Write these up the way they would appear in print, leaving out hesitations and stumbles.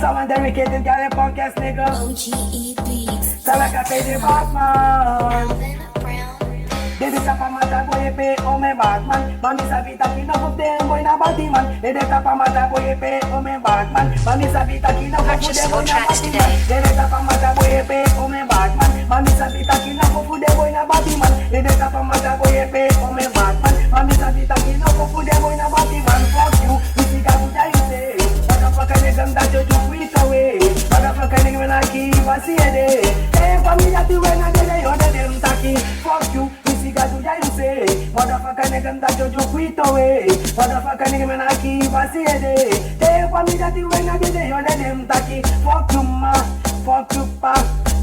someone dedicated, got a punk ass nigga. OGE beats. Sound like I paid the Batman. Brown. Dede tapa mata boy pe o me Batman. Mami sabita ki no fude boy na Batman. Dede tapa mata boy pe o me Batman. Mami sabita ki no fude Purchase boy your na tracks Batman. today. Dede tapa mata boy pe o me Batman. Mami sabita ki no fude boy na Batman. Dede tapa mata boy pe o me Batman. Mami sabita ki no fude boy na Batman. Fuck you, this is how you say. Motherfucker nigga that you just week away. Motherfucker nigga when I keep a see it. Hey, familia tu when I get you the them taki. Fuck you. Motherfucker nigga that you just quit away. Motherfucker nigga when I keep a say day. Hey, for me that you when I get you the them tacky. Fuck you ma, fuck you pa,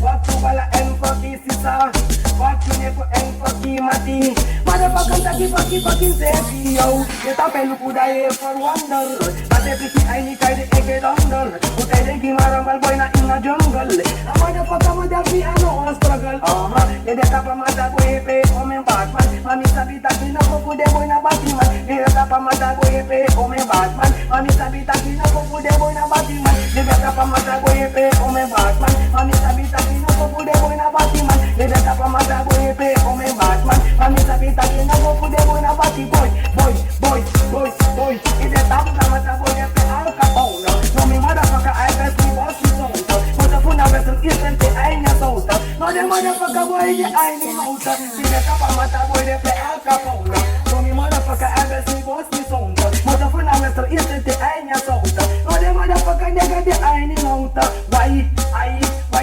fuck you bala and fuck you sisa. Fuck you neko and fuck you mati. Motherfucker tacky fucking say yo. You tap and look udaye for wonder. But every kid I need kind of get under. Okay, they give my rumble boy na in a jungle. A motherfucker would have be a no struggle. They tap a mother boy pay for me Batman. Mami sabita ki no fude boy na Batman. They tap a mother boy pay for me Batman. Mami sabita ki no fude boy na Batman. They tap a mother boy pay for me Batman. Mami sabita ki no fude boy na Batman. They tap a mother boy pay for me Batman. Mami sabita ki no fude boy na Batman. Boy. If they tap a mother boy pay Al Capone. No me motherfucker I best me boss me so. Motherfucker vessel instant I ain't so. No the motherfucker boy I ain't no. If they tap a mother boy they play Al Capone. No me motherfucker I best me boss me so. Motherfucker vessel instant I ain't so. No the motherfucker nigga they I ain't no. Why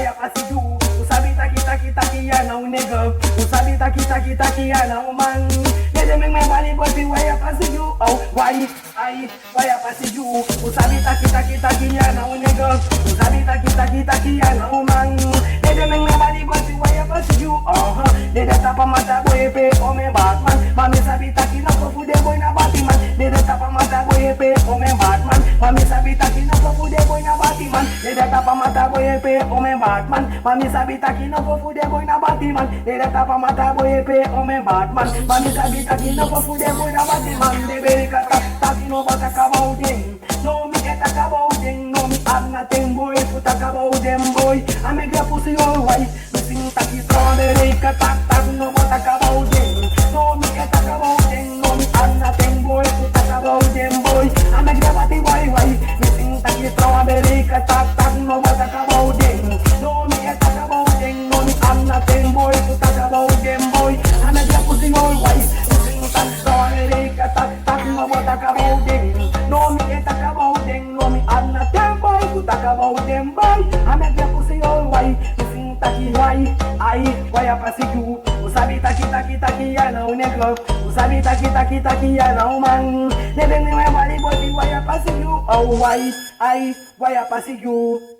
I pass you? Usabi taki ya now nigga. Usabi taki ya now man. They make me money but why I pass you? Oh why I pass you? Usabi taki ya now nigga. Usabi taki ya now man. They make me money but why I pass you? They tap a mata boy pe o me Batman. Mami sabi taki no fude boy na Batman. They tap a mata boy pe o me Batman. Mami sabi taki no fude boy na Batman. They tap a mata boy pe o me Batman. Mami sabi taki no fude boy na Batman. They tap a mata boy pe o me Batman. Mami sabi taki no fude boy na Batman. They very kata taki no bata kabauding. No me get a kabauding. No me have nothing boy. Put a kabauding boy. I make your pussy all white. Missing taki strawberry kata. No bata kabauding. No me get a kabauding. No me have nothing boy. Put a kabauding boy. I make your body white. Missing taki strawberry kata. No bata kabauding. No me get a kabauding. No me have nothing boy. Put a kabauding boy. I make your pussy all white. Missing taki strawberry kata. No bata kabauding. No me get a kabauding. No me have nothing boy. Put a kabauding boy. I make your pussy all white. Missing taki white. Why I pass you? Usabi taki ya now nigga. Usabi taki ya now man. They make me money but why I pass you? Oh why I pass you?